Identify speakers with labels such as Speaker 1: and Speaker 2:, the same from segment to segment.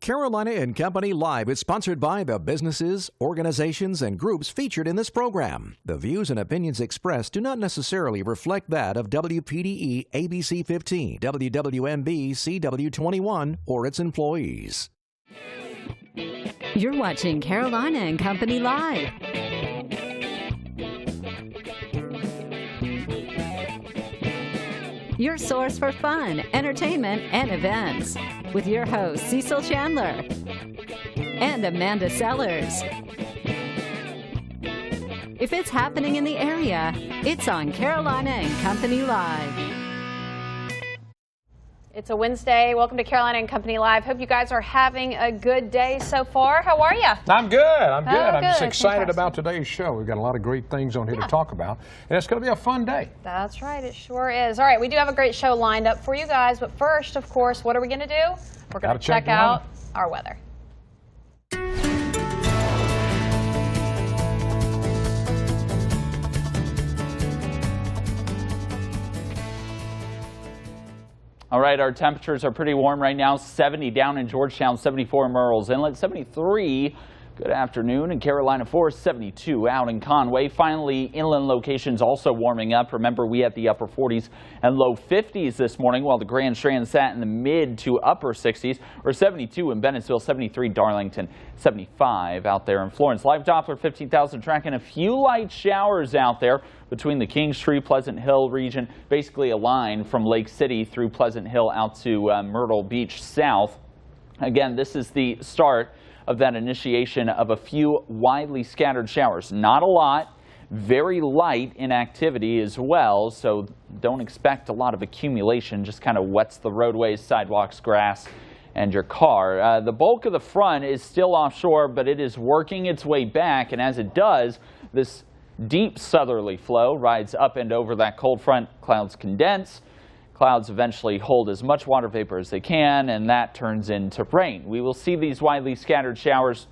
Speaker 1: Carolina and Company Live is sponsored by the businesses, organizations, and groups featured in this program. The views and opinions expressed do not necessarily reflect that of WPDE ABC 15, WWMB CW21, or its employees.
Speaker 2: You're watching Carolina and Company Live. Your source for fun, entertainment, and events. With your hosts, Cecil Chandler and Amanda Sellers. If it's happening in the area, it's on Carolina and Company Live.
Speaker 3: It's a Wednesday. Welcome to Carolina and Company Live. Hope you guys are having a good day so far. How are you?
Speaker 4: I'm good. I'm good. I'm just excited
Speaker 3: Fantastic.
Speaker 4: about today's show. We've got a lot of great things on here to talk about, and it's going to be a fun day.
Speaker 3: That's right. It sure is. All right. We do have a great show lined up for you guys. But first, of course, what are we going to do? We're going to check out our weather.
Speaker 5: All right, our temperatures are pretty warm right now. 70 down in Georgetown, 74 in Murrells Inlet, 73. Good afternoon in Carolina Forest, 72 out in Conway. Finally, inland locations also warming up. Remember, we had the upper 40s and low 50s this morning, while the Grand Strand sat in the mid to upper 60s, or 72 in Bennettsville, 73 Darlington, 75 out there in Florence. Live Doppler 15,000 tracking a few light showers out there between the Kingstree, Pleasant Hill region, basically a line from Lake City through Pleasant Hill out to Myrtle Beach south. Again, this is the start of that initiation of a few widely scattered showers. Not a lot, very light in activity as well, so don't expect a lot of accumulation, just kind of wets the roadways, sidewalks, grass, and your car. The bulk of the front is still offshore, but it is working its way back, and as it does, this deep southerly flow rides up and over that cold front. Clouds condense. Clouds eventually hold as much water vapor as they can, and that turns into rain. We will see these widely scattered showers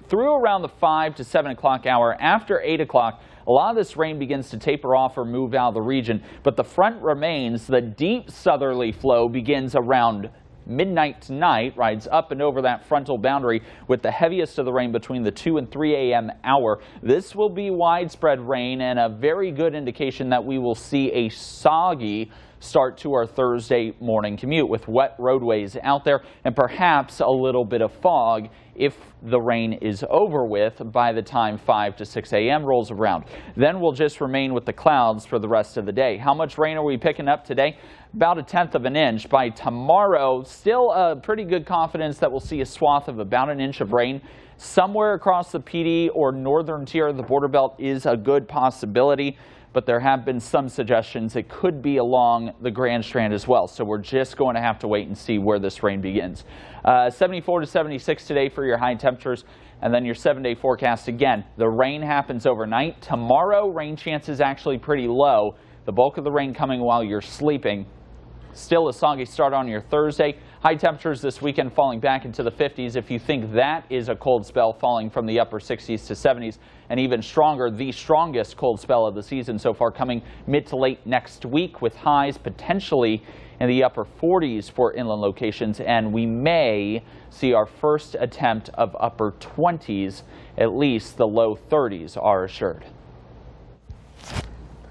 Speaker 5: through around the 5 to 7 o'clock hour. After 8 o'clock, a lot of this rain begins to taper off or move out of the region, but the front remains. The deep southerly flow begins around midnight tonight, rides up and over that frontal boundary with the heaviest of the rain between the 2 and 3 a.m. hour. This will be widespread rain and a very good indication that we will see a soggy start to our Thursday morning commute with wet roadways out there and perhaps a little bit of fog if the rain is over with by the time 5 to 6 a.m. rolls around. Then we'll just remain with the clouds for the rest of the day. How much rain are we picking up today? About 1/10 of an inch. By tomorrow, still a pretty good confidence that we'll see a swath of about 1 inch of rain somewhere across the PD or northern tier of the border belt is a good possibility. But there have been some suggestions it could be along the Grand Strand as well. So we're just going to have to wait and see where this rain begins. 74 to 76 today for your high temperatures. And then your 7-day forecast again. The rain happens overnight. Tomorrow, rain chances actually pretty low. The bulk of the rain coming while you're sleeping. Still a soggy start on your Thursday. High temperatures this weekend falling back into the 50s. If you think that is a cold spell, falling from the upper 60s to 70s, and even stronger, the strongest cold spell of the season so far coming mid to late next week, with highs potentially in the upper 40s for inland locations, and we may see our first attempt of upper 20s. At least the low 30s are assured.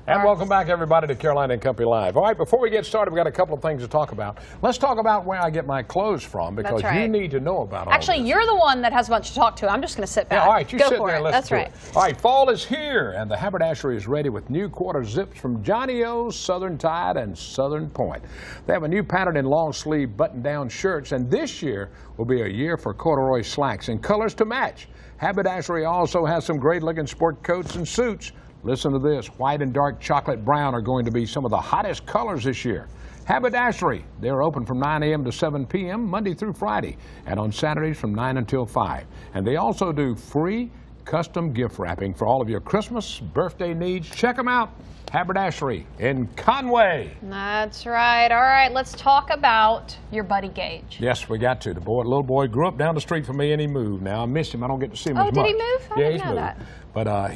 Speaker 4: And welcome back, everybody, to Carolina and Company Live. All right, before we get started, we've got a couple of things to talk about. Let's talk about where I get my clothes from, because
Speaker 3: That's right.
Speaker 4: you need to know about all
Speaker 3: Actually,
Speaker 4: this.
Speaker 3: you're the one that has a bunch to talk to. I'm just going to sit back.
Speaker 4: Yeah, all right, you
Speaker 3: Go
Speaker 4: sit
Speaker 3: for
Speaker 4: there
Speaker 3: it.
Speaker 4: and listen
Speaker 3: That's
Speaker 4: to
Speaker 3: right.
Speaker 4: it. All right, fall is here, and the haberdashery is ready with new quarter zips from Johnny O's, Southern Tide, and Southern Point. They have a new pattern in long-sleeve button-down shirts, and this year will be a year for corduroy slacks in colors to match. Haberdashery also has some great-looking sport coats and suits. Listen to this, white and dark chocolate brown are going to be some of the hottest colors this year. Haberdashery, they're open from 9 a.m. to 7 p.m. Monday through Friday, and on Saturdays from 9 until 5. And they also do free custom gift wrapping for all of your Christmas, birthday needs. Check them out. Haberdashery in Conway.
Speaker 3: That's right. All right, let's talk about your buddy Gage.
Speaker 4: Yes, we got to. The little boy grew up down the street from me and he moved. Now I miss him. I don't get to see him as much.
Speaker 3: Oh, did he move? I didn't know
Speaker 4: moved.
Speaker 3: that.
Speaker 4: But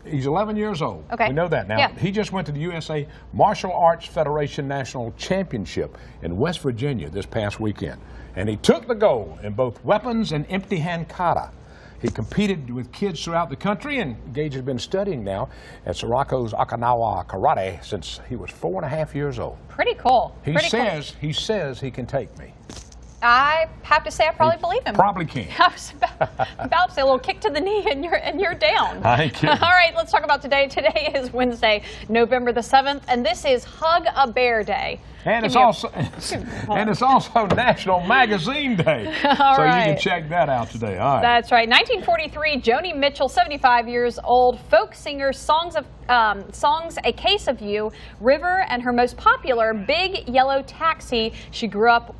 Speaker 4: he's 11 years old.
Speaker 3: Okay.
Speaker 4: We know that now.
Speaker 3: Yeah.
Speaker 4: He just went to the USA Martial Arts Federation National Championship in West Virginia this past weekend. And he took the gold in both weapons and empty hand kata. He competed with kids throughout the country, and Gage has been studying now at Siraco's Okinawa Karate since he was 4.5 years old.
Speaker 3: Pretty cool.
Speaker 4: He says he can take me.
Speaker 3: I have to say I probably believe him.
Speaker 4: Probably can.
Speaker 3: I was about to say a little kick to the knee and you're down.
Speaker 4: I ain't kidding.
Speaker 3: All right, let's talk about today. Today is Wednesday, November the 7th, and this is Hug a Bear Day.
Speaker 4: And it's also National Magazine Day. So
Speaker 3: right.
Speaker 4: you can check that out today. All right.
Speaker 3: That's right. 1943, Joni Mitchell, 75 years old, folk singer, songs A Case of You, River, and her most popular, Big Yellow Taxi. She grew up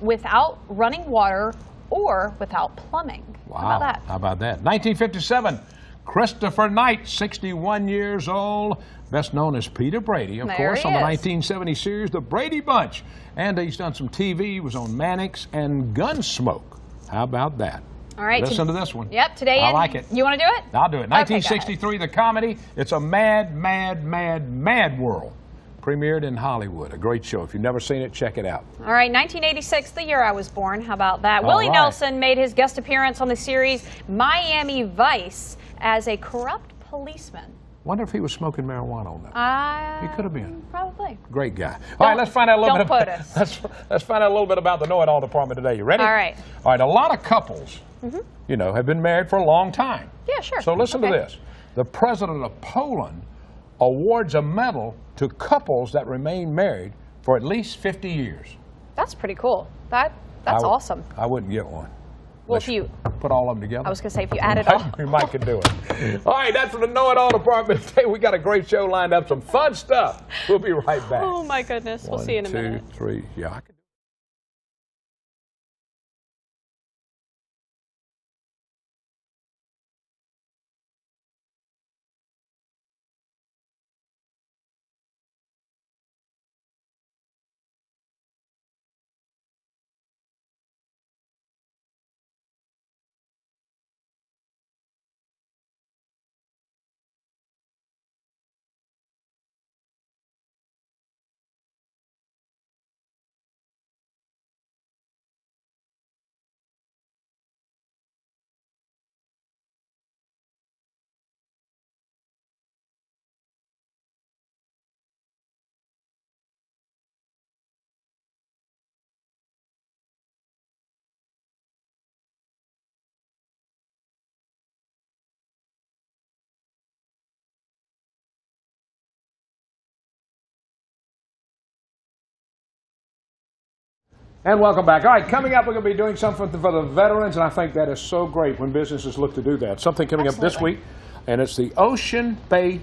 Speaker 3: without running water or without plumbing.
Speaker 4: Wow.
Speaker 3: How about that?
Speaker 4: How about that? 1957, Christopher Knight, 61 years old, best known as Peter Brady, of course, on the 1970 series, The Brady Bunch. And he's done some TV, he was on Mannix and Gunsmoke. How about that?
Speaker 3: All right.
Speaker 4: Listen to this one.
Speaker 3: Yep, today.
Speaker 4: I like it.
Speaker 3: You want to do it?
Speaker 4: I'll do it.
Speaker 3: Okay,
Speaker 4: 1963, the comedy, It's a Mad, Mad, Mad, Mad World. Premiered in Hollywood. A great show. If you've never seen it, check it out.
Speaker 3: All right, 1986, the year I was born. How about that?
Speaker 4: All
Speaker 3: Willie
Speaker 4: right.
Speaker 3: Nelson made his guest appearance on the series Miami Vice as a corrupt policeman.
Speaker 4: Wonder if he was smoking marijuana on that. He could have been.
Speaker 3: Probably.
Speaker 4: Great guy. All right, let's find out a little bit.
Speaker 3: Don't quote us.
Speaker 4: Let's find out a little bit about the Know-It-All Department today. You ready?
Speaker 3: All right.
Speaker 4: All right. A lot of couples, you know, have been married for a long time.
Speaker 3: Yeah, sure.
Speaker 4: So listen to this. The president of Poland awards a medal to couples that remain married for at least 50 years.
Speaker 3: That's pretty cool. That's awesome.
Speaker 4: I wouldn't get one.
Speaker 3: Well, if you
Speaker 4: put all of them together.
Speaker 3: I was going to say if you add it all.
Speaker 4: We might could do it. All right, that's from the Know-It-All Department today. We got a great show lined up, some fun stuff. We'll be right back.
Speaker 3: Oh my goodness. We'll see you in a minute.
Speaker 4: 1, 2, 3. Yeah, I can. And welcome back. All right, coming up, we're going to be doing something for the veterans, and I think that is so great when businesses look to do that. Something coming up this week, and it's the Ocean Bay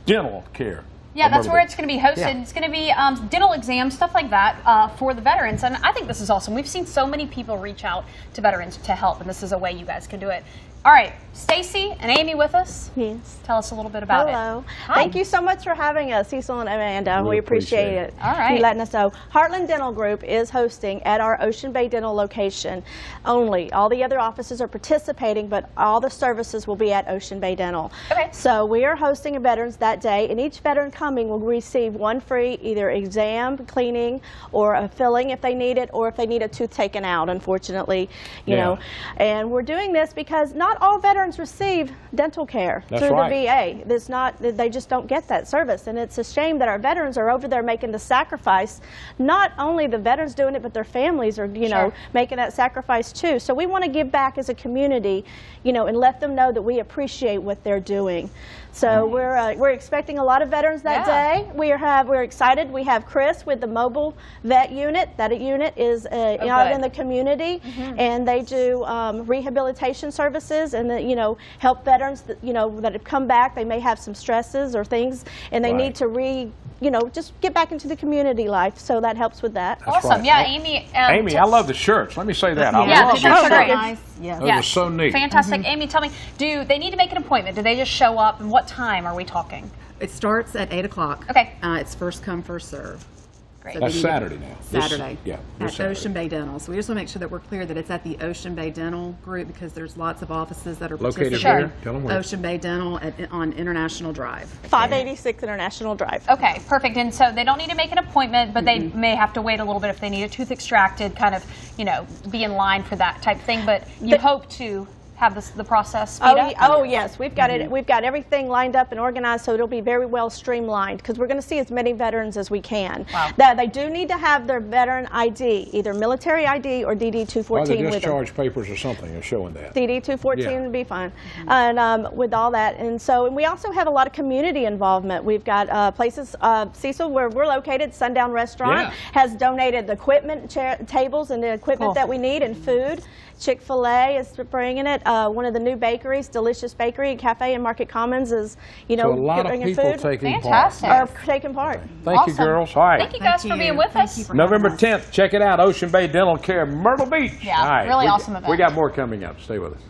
Speaker 4: Dental Care.
Speaker 3: Yeah, that's where it's going to be hosted. Yeah. It's going to be dental exams, stuff like that for the veterans. And I think this is awesome. We've seen so many people reach out to veterans to help, and this is a way you guys can do it. All right, Stacy and Amy with us.
Speaker 6: Yes.
Speaker 3: Tell us a little bit about it.
Speaker 6: Hello. Thank you so much for having us, Cecil and Amanda. We appreciate it.
Speaker 3: All right.
Speaker 6: You letting us know. Heartland Dental Group is hosting at our Ocean Bay Dental location only. All the other offices are participating, but all the services will be at Ocean Bay Dental.
Speaker 3: Okay.
Speaker 6: So we are hosting a veterans that day, and each veteran coming will receive one free either exam, cleaning, or a filling if they need it, or if they need a tooth taken out, unfortunately, you know. And we're doing this because not all veterans receive dental care through the VA. It's not, they just don't get that service, and it's a shame that our veterans are over there making the sacrifice. Not only the veterans doing it, but their families are, you know, making that sacrifice too. So we want to give back as a community, you know, and let them know that we appreciate what they're doing. So we're expecting a lot of veterans that day. We're excited. We have Chris with the mobile vet unit. That unit is out in the community, and they do rehabilitation services and you know, help veterans that, you know, that have come back. They may have some stresses or things, and they need to just get back into the community life. So that helps with that.
Speaker 4: That's
Speaker 3: Awesome.
Speaker 4: right.
Speaker 3: Yeah, Amy.
Speaker 4: Amy, I love the shirts. Let me say that. I
Speaker 3: Yeah,
Speaker 4: love
Speaker 3: the shirts are great.
Speaker 6: Nice.
Speaker 4: Those are so neat.
Speaker 3: Fantastic. Amy, tell me, do they need to make an appointment? Do they just show up? And what time are we talking?
Speaker 7: It starts at 8 o'clock.
Speaker 3: Okay.
Speaker 7: It's first come, first serve.
Speaker 3: Great.
Speaker 7: So
Speaker 4: That's
Speaker 7: we need to-
Speaker 4: Saturday now.
Speaker 7: Saturday.
Speaker 4: This
Speaker 7: At
Speaker 4: Saturday.
Speaker 7: Ocean Bay Dental. So we just want to make sure that we're clear that it's at the Ocean Bay Dental group because there's lots of offices that are
Speaker 4: Located
Speaker 7: participating.
Speaker 4: where? Tell them where.
Speaker 7: Ocean Bay Dental on International Drive.
Speaker 6: 586 International Drive.
Speaker 3: Okay, perfect. And so they don't need to make an appointment, but they may have to wait a little bit if they need a tooth extracted, kind of, be in line for that type thing. But you hope to have the process speed up?
Speaker 6: Oh yes, we've got it. We've got everything lined up and organized, so it'll be very well streamlined because we're going to see as many veterans as we can.
Speaker 3: Wow.
Speaker 6: That they do need to have their veteran ID, either military ID or DD 214
Speaker 4: Or the
Speaker 6: with them.
Speaker 4: discharge papers or something are showing that.
Speaker 6: DD 214
Speaker 4: Yeah.
Speaker 6: would be fine, and with all that. And we also have a lot of community involvement. We've got places, Cecil, where we're located, Sundown Restaurant has donated the equipment, tables, and the equipment that we need, and food. Chick-fil-A is bringing it. One of the new bakeries, Delicious Bakery Cafe in Market Commons, is
Speaker 4: So a lot of
Speaker 6: bringing
Speaker 4: people
Speaker 6: food.
Speaker 4: taking
Speaker 3: Fantastic.
Speaker 6: Are taking part.
Speaker 4: Thank you,
Speaker 3: Awesome.
Speaker 4: girls. All right.
Speaker 3: Thank you guys for being with
Speaker 7: Thank
Speaker 3: us.
Speaker 7: you for having
Speaker 4: November
Speaker 7: us.
Speaker 4: 10th, check it out, Ocean Bay Dental Care, Myrtle Beach.
Speaker 3: Yeah,
Speaker 4: All right,
Speaker 3: really
Speaker 4: we
Speaker 3: awesome
Speaker 4: got,
Speaker 3: event.
Speaker 4: We got more coming up. Stay with us.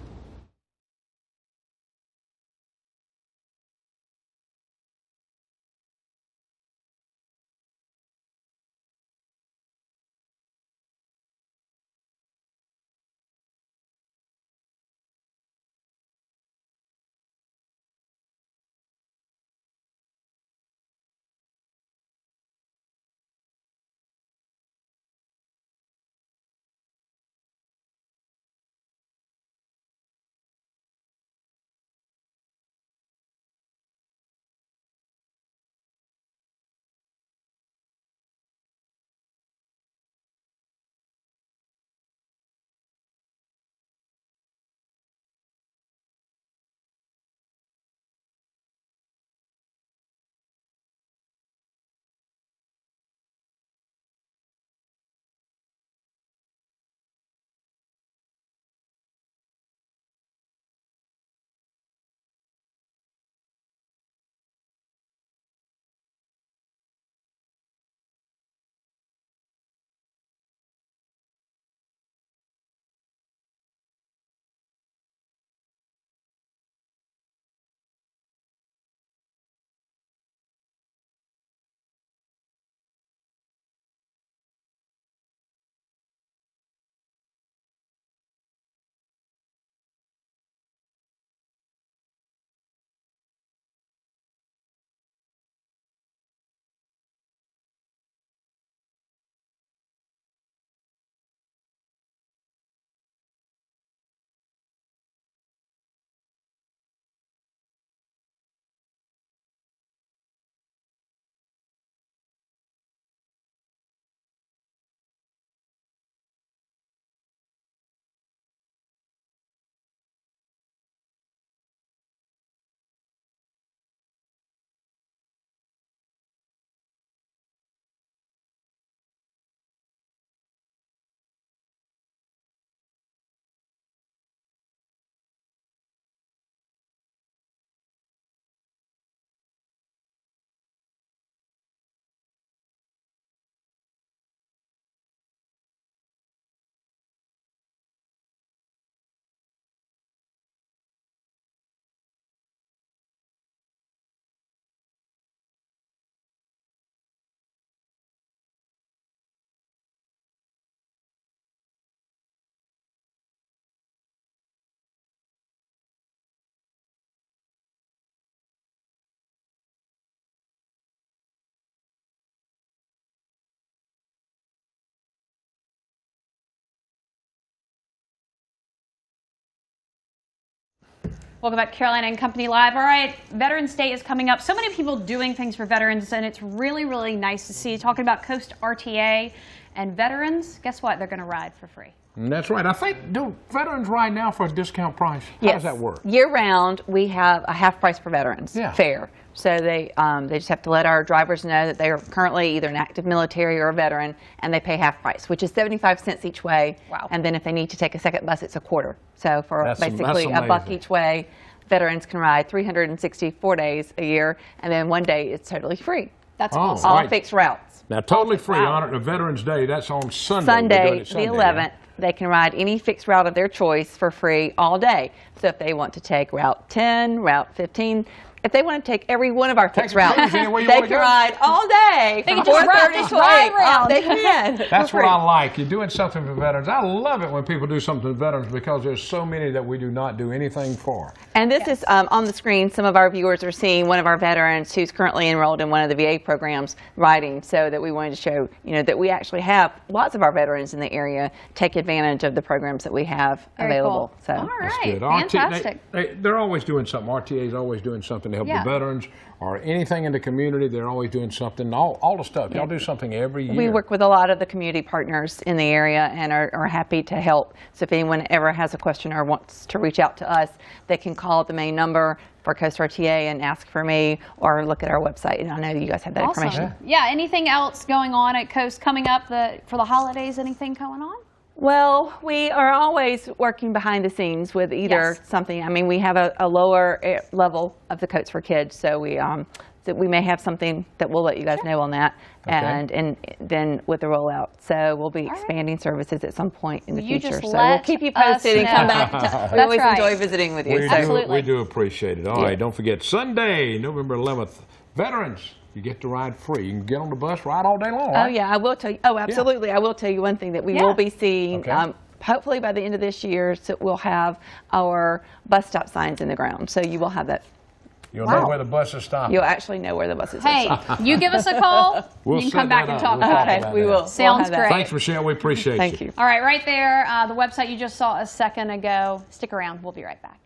Speaker 3: Welcome back to Carolina and Company Live. All right, Veterans Day is coming up. So many people doing things for veterans, and it's really, really nice to see. Talking about Coast RTA and veterans, guess what? They're going to ride for free.
Speaker 4: That's right. I think, do veterans ride now for a discount price? How does that work?
Speaker 8: Year-round, we have a half price for veterans fare. So they just have to let our drivers know that they are currently either an active military or a veteran, and they pay half price, which is 75 cents each way.
Speaker 3: Wow.
Speaker 8: And then if they need to take a second bus, it's a quarter. So for
Speaker 4: That's
Speaker 8: basically a buck
Speaker 4: amazing.
Speaker 8: each way, veterans can ride 364 days a year, and then one day it's totally free.
Speaker 3: That's
Speaker 4: Oh,
Speaker 3: awesome.
Speaker 8: All
Speaker 4: right.
Speaker 8: fixed routes.
Speaker 4: Now, totally free.
Speaker 3: Wow.
Speaker 4: Honoring the Veterans Day. That's on Sunday. We're doing
Speaker 8: Sunday,
Speaker 4: it Sunday,
Speaker 8: the 11th, they can ride any fixed route of their choice for free all day. So if they want to take Route 10, Route 15, if they want to take every one of our fixed routes,
Speaker 4: cruise anywhere you
Speaker 8: they
Speaker 4: wanna
Speaker 8: can
Speaker 4: go.
Speaker 8: ride all day
Speaker 3: They
Speaker 8: from
Speaker 3: can just ride-
Speaker 8: 4:30
Speaker 3: just
Speaker 8: to
Speaker 3: ride
Speaker 8: 8.
Speaker 3: around.
Speaker 8: They can.
Speaker 4: That's
Speaker 8: for
Speaker 4: what
Speaker 8: free.
Speaker 4: I like. You're doing something for veterans. I love it when people do something for veterans because there's so many that we do not do anything for.
Speaker 8: And this is on the screen. Some of our viewers are seeing one of our veterans who's currently enrolled in one of the VA programs riding, so that we wanted to show, that we actually have lots of our veterans in the area take advantage of the programs that we have
Speaker 3: Very
Speaker 8: available.
Speaker 3: cool.
Speaker 8: So
Speaker 3: All
Speaker 4: That's
Speaker 3: right,
Speaker 4: good.
Speaker 3: fantastic.
Speaker 4: They're always doing something. RTA is always doing something to help
Speaker 3: Yeah.
Speaker 4: the veterans or anything in the community. They're always doing something. All the stuff. Y'all do something every year.
Speaker 8: we work with a lot of the community partners in the area and are happy to help. So if anyone ever has a question or wants to reach out to us, they can call the main number for Coast RTA and ask for me, or look at our website. And I know you guys have that
Speaker 3: Awesome.
Speaker 8: information.
Speaker 3: Yeah. Anything else going on at Coast coming up for the holidays? Anything going on?
Speaker 8: Well, we are always working behind the scenes with either
Speaker 3: Yes.
Speaker 8: something. I mean, we have a lower level of the Coats for Kids, so we may have something that we'll let you guys know on that,
Speaker 4: Okay.
Speaker 8: and then with the rollout. So we'll be expanding services at some point in the
Speaker 3: You
Speaker 8: future.
Speaker 3: just
Speaker 8: So we'll
Speaker 3: let
Speaker 8: keep you
Speaker 3: us
Speaker 8: posted and come
Speaker 3: know.
Speaker 8: back. We
Speaker 3: That's
Speaker 8: always
Speaker 3: right.
Speaker 8: enjoy visiting with you.
Speaker 4: We
Speaker 8: So-
Speaker 3: Absolutely.
Speaker 4: we do appreciate it. All
Speaker 8: Yeah.
Speaker 4: right, don't forget Sunday, November 11th, veterans. You get to ride free. You can get on the bus, ride all day long.
Speaker 8: Oh
Speaker 4: right?
Speaker 8: yeah, I will tell you. Oh, absolutely. I will tell you one thing that we
Speaker 3: Yeah.
Speaker 8: will be seeing.
Speaker 4: Okay.
Speaker 8: Hopefully by the end of this year, so we'll have our bus stop signs in the ground. So you will have that.
Speaker 4: You'll
Speaker 3: Wow.
Speaker 4: know where the bus is stopping.
Speaker 8: You'll actually know where the buses
Speaker 3: Hey,
Speaker 8: are stopping.
Speaker 3: you give us a call.
Speaker 4: We'll
Speaker 3: you can
Speaker 4: set
Speaker 3: come back
Speaker 4: that
Speaker 3: and
Speaker 4: up.
Speaker 3: talk
Speaker 4: We'll
Speaker 3: about
Speaker 4: talk
Speaker 3: it.
Speaker 8: Okay,
Speaker 4: about
Speaker 8: we
Speaker 4: that.
Speaker 8: will.
Speaker 3: Sounds
Speaker 8: We'll have that.
Speaker 3: great.
Speaker 4: Thanks, Michelle. We appreciate
Speaker 8: Thank you.
Speaker 3: All right, right there, the website you just saw a second ago. Stick around. We'll be right back.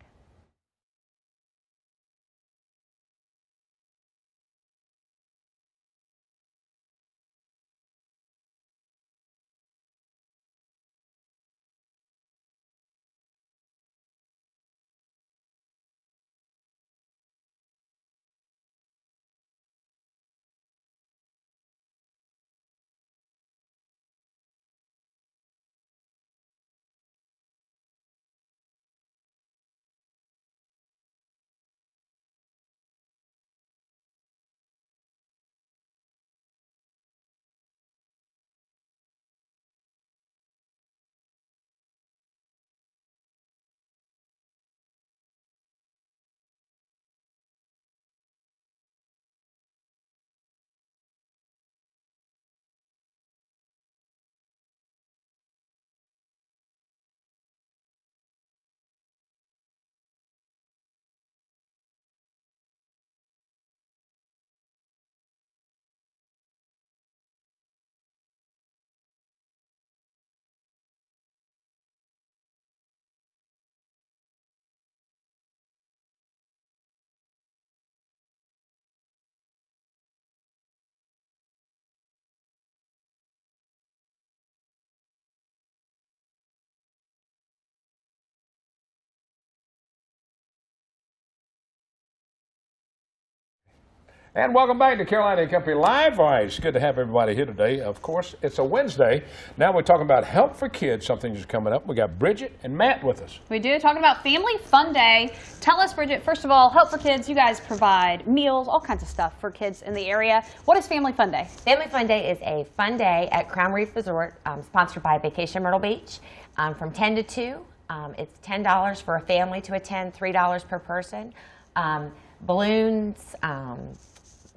Speaker 4: And welcome back to Carolina and Company Live. All right, it's good to have everybody here today. Of course, it's a Wednesday. Now we're talking about Help for Kids, something that's coming up. We got Bridget and Matt with us.
Speaker 3: We do, talking about Family Fun Day. Tell us, Bridget, first of all, Help for Kids, you guys provide meals, all kinds of stuff for kids in the area. What is Family Fun Day?
Speaker 9: Family Fun Day is a fun day at Crown Reef Resort, sponsored by Vacation Myrtle Beach, from 10 to 2. It's $10 for a family to attend, $3 per person. Balloons,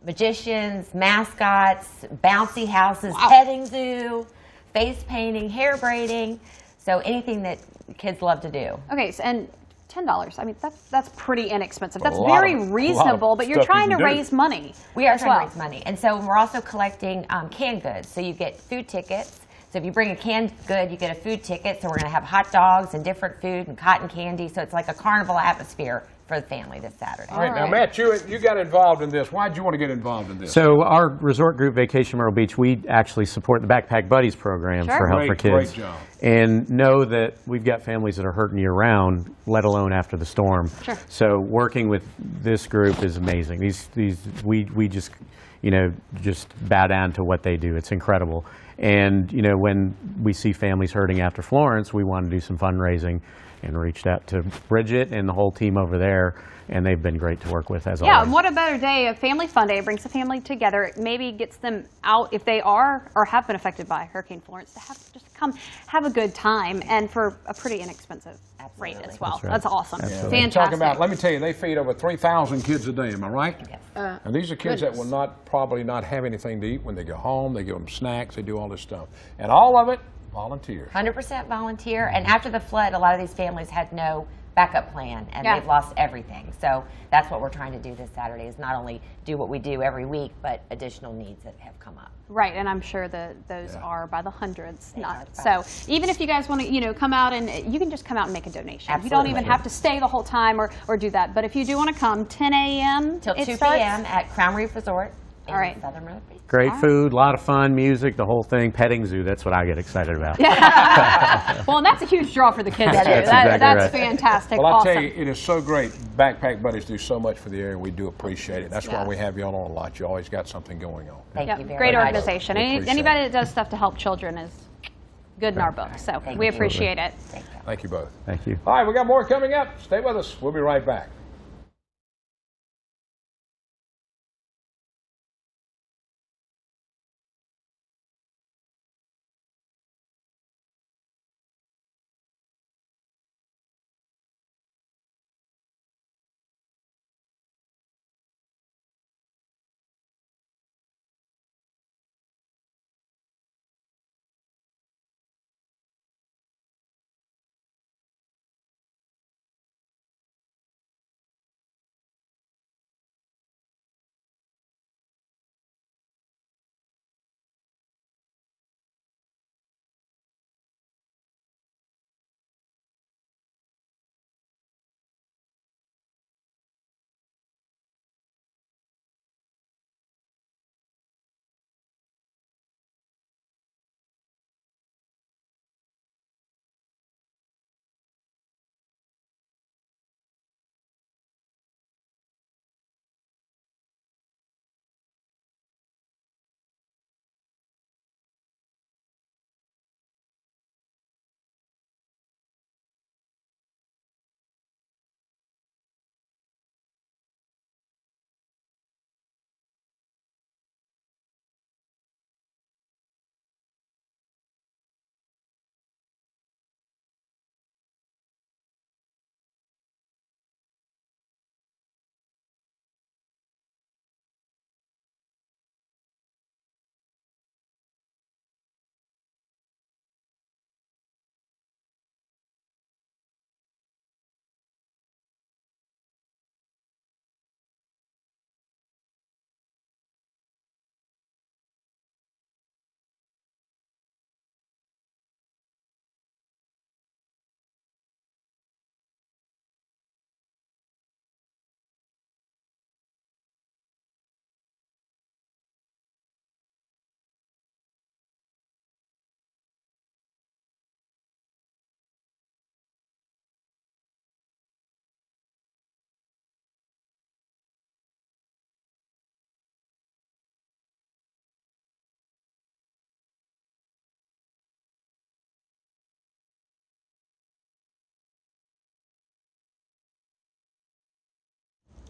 Speaker 9: magicians, mascots, bouncy houses, petting zoo, face painting, hair braiding, so anything that kids love to do.
Speaker 3: Okay, so, and $10. I mean, that's pretty inexpensive. That's
Speaker 4: A lot
Speaker 3: very
Speaker 4: of
Speaker 3: reasonable, but you're
Speaker 4: stuff you
Speaker 3: trying to
Speaker 4: can do.
Speaker 3: raise money.
Speaker 9: We are
Speaker 3: as
Speaker 9: trying
Speaker 3: well.
Speaker 9: to raise money, and so we're also collecting canned goods. So you get food tickets. So if you bring a canned good, you get a food ticket. So we're going to have hot dogs and different food and cotton candy. So it's like a carnival atmosphere for the family this Saturday.
Speaker 4: All right, now,
Speaker 3: right.
Speaker 4: Matt, you got involved in this. Why did you want to get involved in this?
Speaker 10: So our resort group, Vacation Myrtle Beach, we actually support the Backpack Buddies program
Speaker 3: Sure.
Speaker 10: for Help for
Speaker 4: Great,
Speaker 10: Kids.
Speaker 4: great job.
Speaker 10: And know that we've got families that are hurting year-round, let alone after the storm.
Speaker 3: Sure.
Speaker 10: So working with this group is amazing. We just, just bow down to what they do. It's incredible. And, when we see families hurting after Florence, we want to do some fundraising and reached out to Bridget and the whole team over there, and they've been great to work with as always.
Speaker 11: Yeah, and what a better day, a family fun day. It brings the family together. It maybe gets them out if they are or have been affected by Hurricane Florence to just come have a good time, and for a pretty inexpensive rate as well. That's awesome. Fantastic.
Speaker 4: Talking about, let me tell you, they feed over 3,000 kids a day. Am I right?
Speaker 9: Yes.
Speaker 4: And these are kids that will probably not have anything to eat when they go home. They give them snacks. They do all this stuff, and all of it volunteers.
Speaker 9: 100% volunteer. And after the flood, a lot of these families had no backup plan, and they've lost everything. So that's what we're trying to do this Saturday, is not only do what we do every week, but additional needs that have come up.
Speaker 11: Right, and I'm sure that those are by the hundreds. So even if you guys want to, come out, and you can just come out and make a donation.
Speaker 9: Absolutely.
Speaker 11: You don't even have to stay the whole time or do that. But if you do want to come, 10 a.m.
Speaker 9: till 2 p.m. at Crown Reef Resort in Southern Myrtle Beach.
Speaker 10: Great food, a lot of fun, music, the whole thing. Petting zoo, that's what I get excited about.
Speaker 11: Well, and that's a huge draw for the kids, too. That's fantastic.
Speaker 4: Well,
Speaker 11: awesome.
Speaker 4: I tell you, it is so great. Backpack Buddies do so much for the area. We do appreciate it. That's why we have y'all on a lot. You always got something going on.
Speaker 9: Thank you very
Speaker 11: Great
Speaker 9: much.
Speaker 11: organization. Anybody that does stuff to help children is good in our book. So we appreciate it.
Speaker 4: Thank you both.
Speaker 10: Thank you.
Speaker 4: All right, we got more coming up. Stay with us. We'll be right back.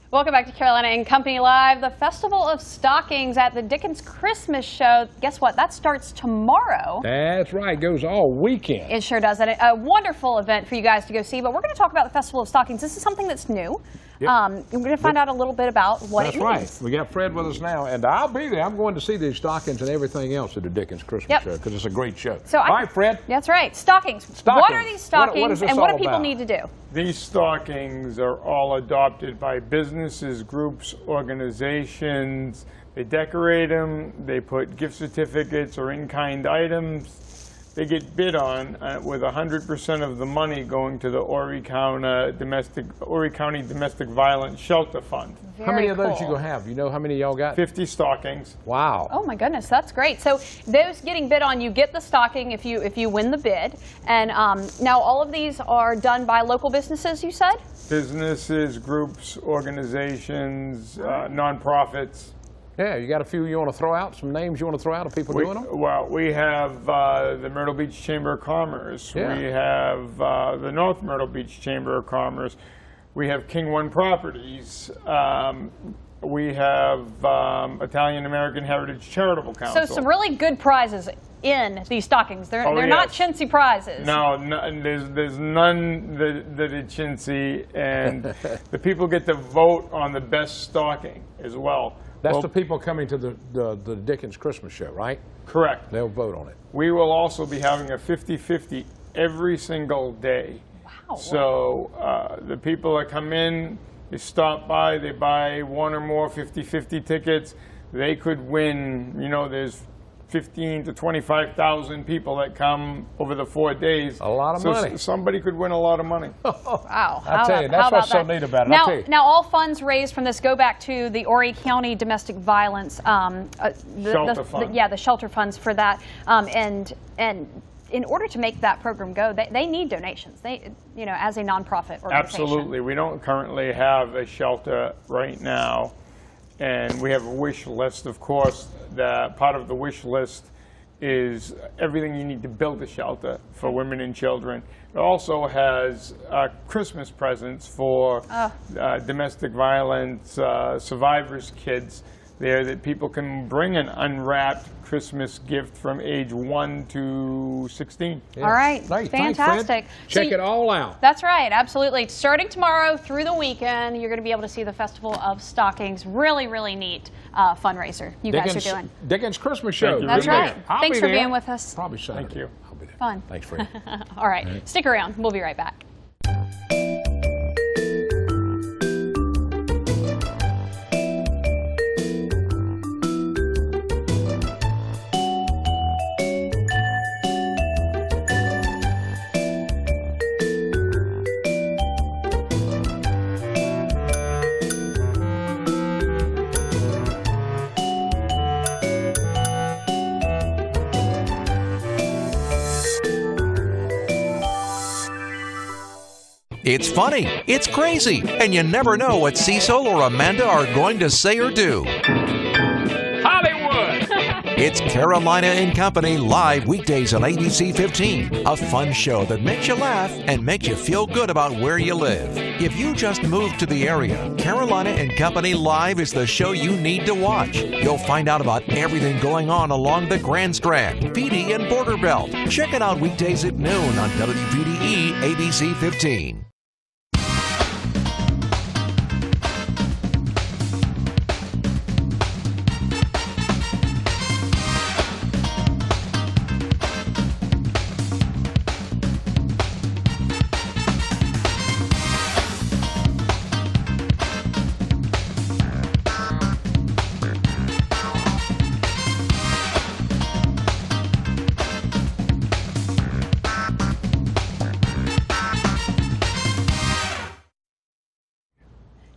Speaker 11: Welcome back to Carolina and Company Live. The Festival of Stockings at the Dickens Christmas Show. Guess what? That starts tomorrow.
Speaker 4: That's right. Goes all weekend.
Speaker 11: It sure does. And a wonderful event for you guys to go see. But we're going to talk about the Festival of Stockings. This is something that's new.
Speaker 4: Yep.
Speaker 11: We're going to find out a little bit about what it means.
Speaker 4: That's right. We got Fred with us now, and I'll be there. I'm going to see these stockings and everything else at the Dickens Christmas Show because it's a great show.
Speaker 11: So
Speaker 4: all right, Fred.
Speaker 11: That's right. Stockings. What are these stockings, and what do people need to do?
Speaker 12: These stockings are all adopted by businesses, groups, organizations. They decorate them. They put gift certificates or in-kind items. They get bid on with 100% of the money going to the Horry County Domestic Violence Shelter Fund.
Speaker 4: How many of those you gonna have? You know how many y'all got?
Speaker 12: 50 stockings.
Speaker 4: Wow.
Speaker 11: Oh my goodness, that's great. So those getting bid on, you get the stocking if you win the bid. And now all of these are done by local businesses, you said?
Speaker 12: Businesses, groups, organizations, nonprofits.
Speaker 4: Yeah, you got a few you want to throw out, some names you want to throw out of people doing them?
Speaker 12: Well, we have the Myrtle Beach Chamber of Commerce.
Speaker 4: Yeah.
Speaker 12: We have the North Myrtle Beach Chamber of Commerce. We have King One Properties. We have Italian American Heritage Charitable Council.
Speaker 3: So some really good prizes in these stockings. They're
Speaker 12: yes.
Speaker 3: not chintzy prizes.
Speaker 12: No, there's none that are chintzy, and the people get to vote on the best stocking as well.
Speaker 4: That's the people coming to the Dickens Christmas show, right?
Speaker 12: Correct.
Speaker 4: They'll vote on it.
Speaker 12: We will also be having a 50-50 every single day.
Speaker 3: Wow.
Speaker 12: So the people that come in, they stop by, they buy one or more 50-50 tickets, they could win, you know, there's 15 to 25,000 people that come over the 4 days.
Speaker 4: A lot of money.
Speaker 12: Somebody could win a lot of money.
Speaker 3: Wow.
Speaker 4: I tell you, that's what's so neat about it.
Speaker 3: Now, all funds raised from this go back to the Horry County Domestic Violence
Speaker 12: Shelter Fund.
Speaker 3: the shelter funds for that. And in order to make that program go, they need donations. They, you know, as a nonprofit organization.
Speaker 12: Absolutely. We don't currently have a shelter right now, and we have a wish list, of course. That part of the wish list is everything you need to build a shelter for women and children. It also has Christmas presents for domestic violence survivors' kids there that people can bring an unwrapped Christmas gift from age 1 to 16.
Speaker 3: Yeah. All right, fantastic.
Speaker 4: Check it all out.
Speaker 3: That's right, absolutely. Starting tomorrow through the weekend, you're going to be able to see the Festival of Stockings. Really, really neat fundraiser you guys are doing.
Speaker 4: Dickens Christmas show.
Speaker 3: That's right. Thanks for being with us.
Speaker 4: Probably so.
Speaker 12: Thank you.
Speaker 4: I'll be there.
Speaker 3: Fun.
Speaker 4: Thanks, Fred.
Speaker 3: All right, stick around. We'll be right back.
Speaker 1: It's funny, it's crazy, and you never know what Cecil or Amanda are going to say or do.
Speaker 4: Hollywood!
Speaker 1: It's Carolina and Company live weekdays on ABC 15. A fun show that makes you laugh and makes you feel good about where you live. If you just moved to the area, Carolina and Company Live is the show you need to watch. You'll find out about everything going on along the Grand Strand, PD and Border Belt. Check it out weekdays at noon on WPDE ABC 15.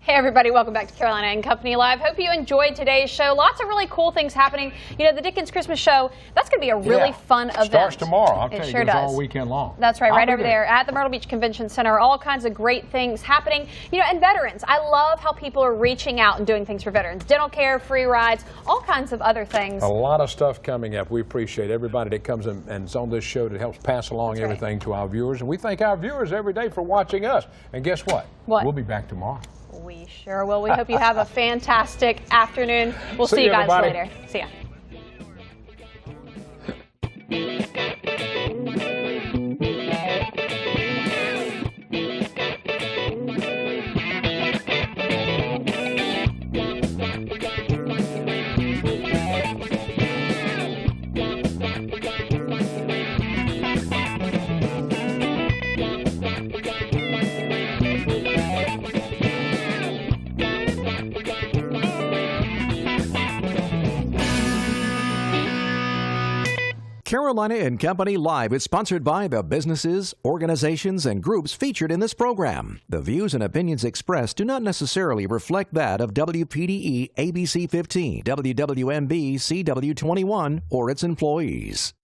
Speaker 3: Hey everybody, welcome back to Carolina and Company Live. Hope you enjoyed today's show. Lots of really cool things happening. You know, the Dickens Christmas show, that's going to be a really fun event.
Speaker 4: Starts tomorrow. I'll tell you,
Speaker 3: sure
Speaker 4: it goes
Speaker 3: does.
Speaker 4: all weekend long.
Speaker 3: That's right, right over there at the Myrtle Beach Convention Center. All kinds of great things happening. You know, and veterans. I love how people are reaching out and doing things for veterans. Dental care, free rides, all kinds of other things.
Speaker 4: A lot of stuff coming up. We appreciate everybody that comes and is on this show that helps pass along everything to our viewers. And we thank our viewers every day for watching us. And guess what?
Speaker 3: What?
Speaker 4: We'll be back tomorrow.
Speaker 3: We sure will. We hope you have a fantastic afternoon. We'll see you guys later. See ya.
Speaker 1: Carolina and Company Live is sponsored by the businesses, organizations, and groups featured in this program. The views and opinions expressed do not necessarily reflect that of WPDE ABC 15, WWMB CW 21, or its employees.